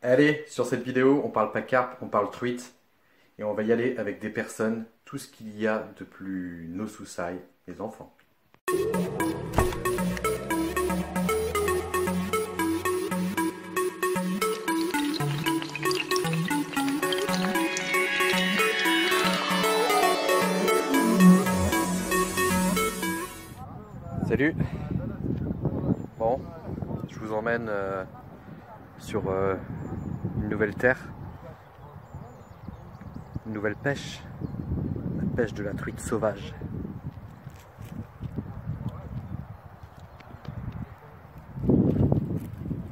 Allez, sur cette vidéo, on parle pas carpe, on parle truite. Et on va y aller avec des personnes, tout ce qu'il y a de plus no suicide, les enfants. Salut. Bon, je vous emmène sur une nouvelle terre, une nouvelle pêche, la pêche de la truite sauvage.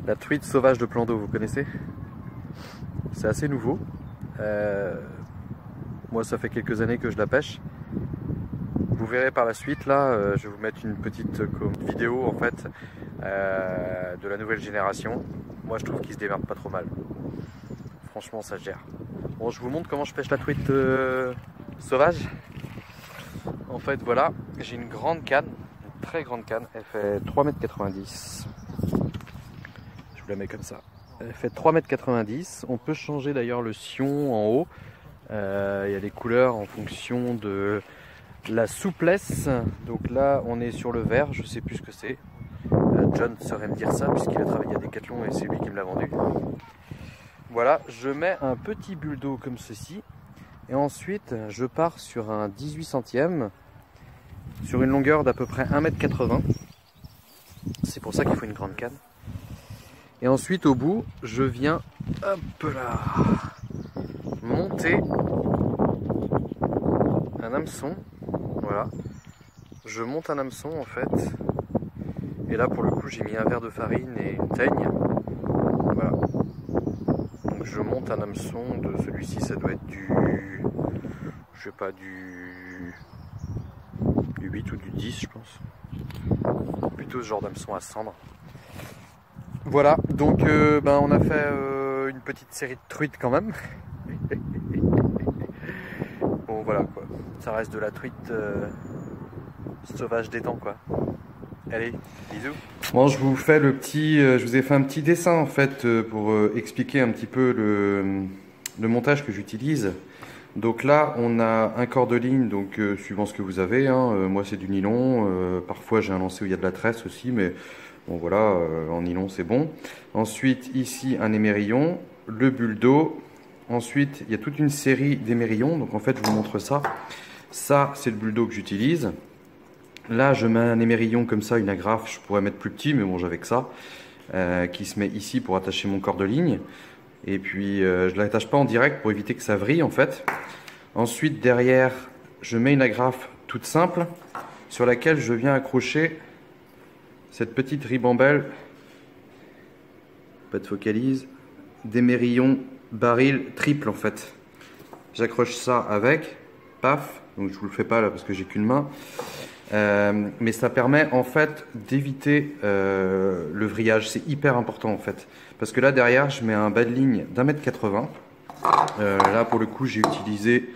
La truite sauvage de plan d'eau, vous connaissez? C'est assez nouveau. Moi, ça fait quelques années que je la pêche. Vous verrez par la suite, là, je vais vous mettre une petite vidéo en fait de la nouvelle génération. Moi, je trouve qu'ils se démerdent pas trop mal. Franchement, ça se gère. Bon, je vous montre comment je pêche la truite sauvage. En fait, voilà, j'ai une grande canne, une très grande canne. Elle fait 3,90 m. Je vous la mets comme ça. Elle fait 3,90 m. On peut changer d'ailleurs le sion en haut. Il y a des couleurs en fonction de la souplesse. Donc là, on est sur le vert. Je sais plus ce que c'est. John saurait me dire ça puisqu'il a travaillé à Decathlon et c'est lui qui me l'a vendu. Voilà, je mets un petit bulle d'eau comme ceci. Et ensuite, je pars sur un 18 centièmes sur une longueur d'à peu près 1,80 m. C'est pour ça qu'il faut une grande canne. Et ensuite, au bout, je viens, hop là, monter un hameçon. Voilà, je monte un hameçon en fait. Et là, pour le coup, j'ai mis un verre de farine et une teigne. Voilà. Donc, je monte un hameçon de celui-ci, ça doit être du, je sais pas, du 8 ou du 10, je pense. Plutôt ce genre d'hameçon à cendre. Voilà, donc on a fait une petite série de truites quand même. Bon voilà quoi, ça reste de la truite sauvage des temps quoi. Allez, bisous. Bon, je vous fais je vous ai fait un petit dessin en fait pour expliquer un petit peu le montage que j'utilise. Donc là, on a un corps de ligne, donc suivant ce que vous avez. Moi, c'est du nylon. Parfois, j'ai un lancer où il y a de la tresse aussi, mais bon voilà, en nylon c'est bon. Ensuite ici un émerillon, le bulle d'eau. Ensuite il y a toute une série d'émerillons, donc en fait je vous montre ça. Ça c'est le bulle d'eau que j'utilise. Là je mets un émerillon comme ça, une agrafe, je pourrais mettre plus petit mais bon j'avais que ça. Qui se met ici pour attacher mon corps de ligne. Et puis je ne l'attache pas en direct pour éviter que ça vrille en fait. Ensuite derrière je mets une agrafe toute simple sur laquelle je viens accrocher cette petite ribambelle, pas de focalise, d'émerillon baril triple en fait. J'accroche ça avec, paf, donc je vous le fais pas là parce que j'ai qu'une main, mais ça permet en fait d'éviter le vrillage, c'est hyper important en fait, parce que là derrière je mets un bas de ligne d'1,80 m. Là pour le coup j'ai utilisé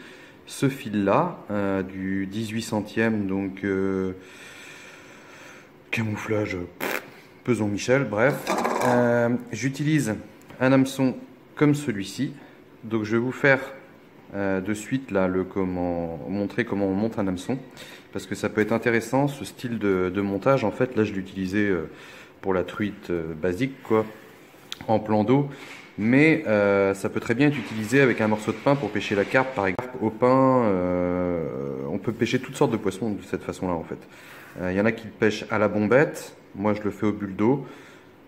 ce fil là, du 18 centièmes, donc camouflage Peson Michel, bref. J'utilise un hameçon comme celui-ci. Donc je vais vous faire de suite là montrer comment on monte un hameçon. Parce que ça peut être intéressant ce style de montage. En fait là je l'ai utilisé pour la truite basique quoi, en plan d'eau. Mais ça peut très bien être utilisé avec un morceau de pain pour pêcher la carpe par exemple. Au pain, on peut pêcher toutes sortes de poissons de cette façon là en fait. Il y en a qui le pêchent à la bombette, moi je le fais au bulle d'eau.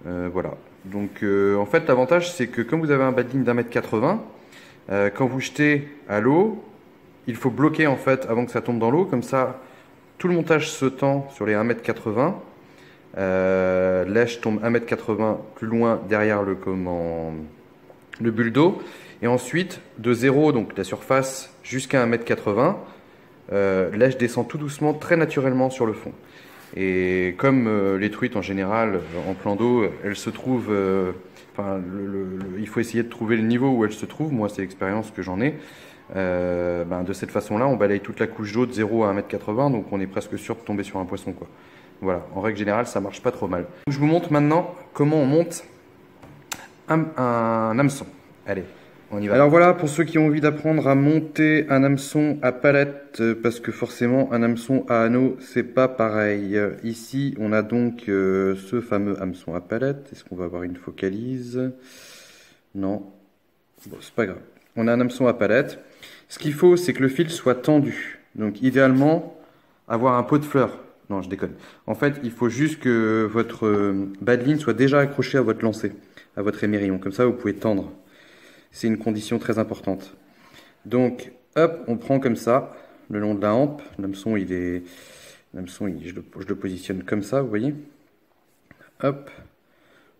Voilà. Donc en fait l'avantage c'est que comme vous avez un bas de ligne d'1,80 m, quand vous jetez à l'eau, il faut bloquer en fait avant que ça tombe dans l'eau, comme ça tout le montage se tend sur les 1,80 m. Lèche tombe 1,80 m plus loin derrière le bulle d'eau. Et ensuite de 0, donc la surface, jusqu'à 1,80 m, lèche descend tout doucement, très naturellement sur le fond. Et comme les truites en général en plan d'eau, elles se trouvent, il faut essayer de trouver le niveau où elles se trouvent. Moi c'est l'expérience que j'en ai. De cette façon là on balaye toute la couche d'eau de 0 à 1,80 m, donc on est presque sûr de tomber sur un poisson quoi. Voilà, en règle générale ça marche pas trop mal. Je vous montre maintenant comment on monte un hameçon. Allez, on y va. Alors voilà, pour ceux qui ont envie d'apprendre à monter un hameçon à palette, parce que forcément un hameçon à anneau, c'est pas pareil. Ici, on a donc ce fameux hameçon à palette. Est-ce qu'on va avoir une focalise? Non. Bon, c'est pas grave. On a un hameçon à palette. Ce qu'il faut, c'est que le fil soit tendu. Donc idéalement, avoir un pot de fleurs. Non, je déconne. En fait, il faut juste que votre bas de ligne soit déjà accroché à votre lancer, à votre émerillon. Comme ça, vous pouvez tendre. C'est une condition très importante. Donc, hop, on prend comme ça, le long de la hampe. L'hameçon, je le positionne comme ça, vous voyez. Hop,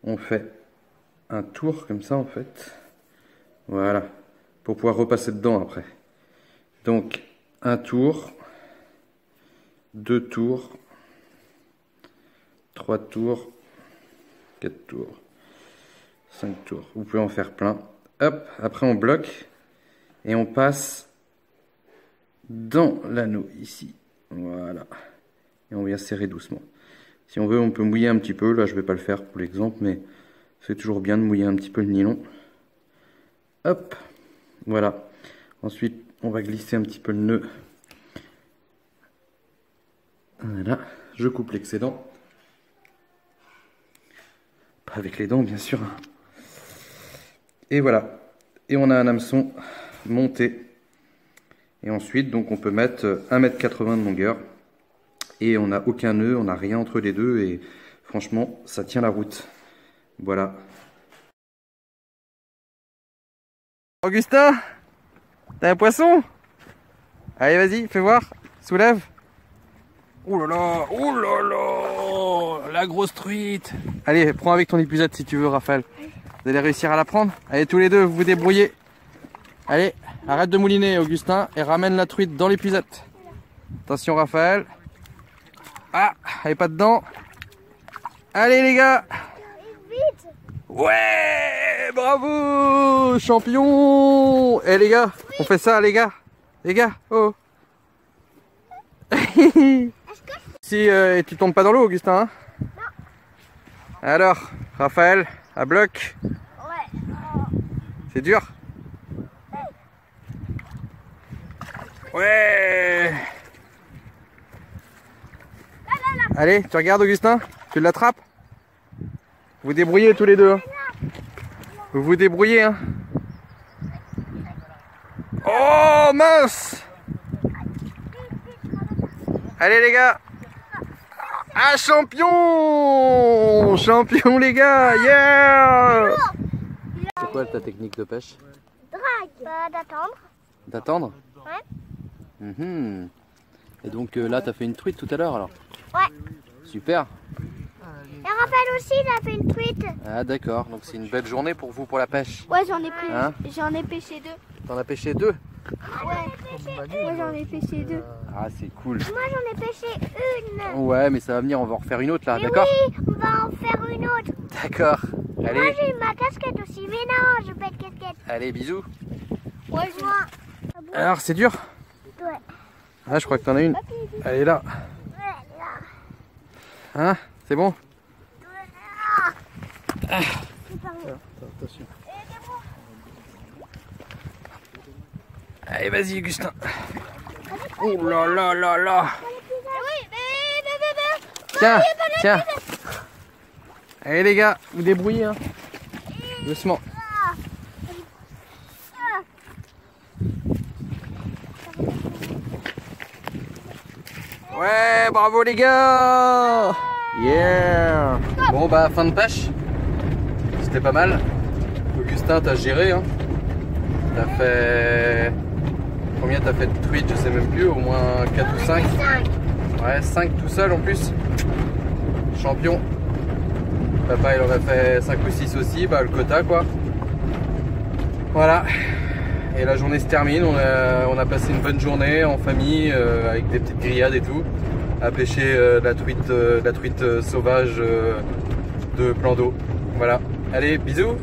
on fait un tour comme ça, en fait. Voilà, pour pouvoir repasser dedans après. Donc, un tour, 2 tours, 3 tours, 4 tours, 5 tours. Vous pouvez en faire plein. Hop, après on bloque et on passe dans l'anneau ici. Voilà. Et on vient serrer doucement. Si on veut, on peut mouiller un petit peu. Là, je ne vais pas le faire pour l'exemple, mais c'est toujours bien de mouiller un petit peu le nylon. Hop, voilà. Ensuite, on va glisser un petit peu le nœud. Voilà, je coupe l'excédent. Pas avec les dents, bien sûr. Et voilà. Et on a un hameçon monté. Et ensuite, donc, on peut mettre 1,80 m de longueur. Et on n'a aucun nœud, on n'a rien entre les deux. Et franchement, ça tient la route. Voilà. Augustin, t'as un poisson? Allez, vas-y, fais voir. Soulève. Ouh là là, la grosse truite. Allez, prends avec ton épuisette si tu veux, Raphaël. Vous allez réussir à la prendre? Allez, tous les deux, vous vous débrouillez. Allez, arrête de mouliner, Augustin, et ramène la truite dans l'épuisette. Attention, Raphaël. Ah, elle est pas dedans. Allez, les gars. Ouais, bravo, champion. Eh, les gars, on fait ça, les gars. Les gars, oh. Si tu tombes pas dans l'eau, Augustin, hein? Non. Alors, Raphaël, à bloc. Ouais. C'est dur? Ouais. Allez, tu regardes, Augustin? Tu l'attrapes? Vous débrouillez tous les deux. Hein? Vous vous débrouillez, hein? Oh, mince! Allez, les gars! Ah, champion! Champion, les gars! Yeah! C'est quoi ta technique de pêche? Drague. D'attendre. D'attendre? Ouais. Et donc là, t'as fait une truite tout à l'heure, alors? Ouais. Super. Et Raphaël aussi, il a fait une truite. Ah, d'accord. Donc c'est une belle journée pour vous, pour la pêche. Ouais, j'en ai pris. Hein? J'en ai pêché 2. T'en as pêché 2? Ouais. Moi, j'en ai pêché 2. Ah, c'est cool. Moi, j'en ai pêché 1. Ouais, mais ça va venir, on va en refaire une autre là, d'accord? Oui, on va en faire une autre. D'accord. Allez. Moi, j'ai ma casquette aussi, mais non, je veux pas de casquette. Allez, bisous. Ouais, moi. Alors, c'est dur? Ouais. Ah, je crois que t'en as une. Elle est là. Ouais, là. Hein? C'est bon? Ah. Attention. Allez, vas-y, Augustin. Oh là là là là. Tiens, tiens. Allez, les gars, vous débrouillez, hein. Doucement. Ouais, bravo les gars. Yeah. Bon bah, fin de pêche. C'était pas mal. Augustin, t'as géré, hein. T'as fait... Combien t'as fait de truites? Je sais même plus, au moins 4 ou 5. Ouais, 5 tout seul en plus. Champion. Papa il en a fait 5 ou 6 aussi, bah le quota quoi. Voilà. Et la journée se termine, on a passé une bonne journée en famille, avec des petites grillades et tout, à pêcher la truite sauvage de plan d'eau. Voilà. Allez, bisous.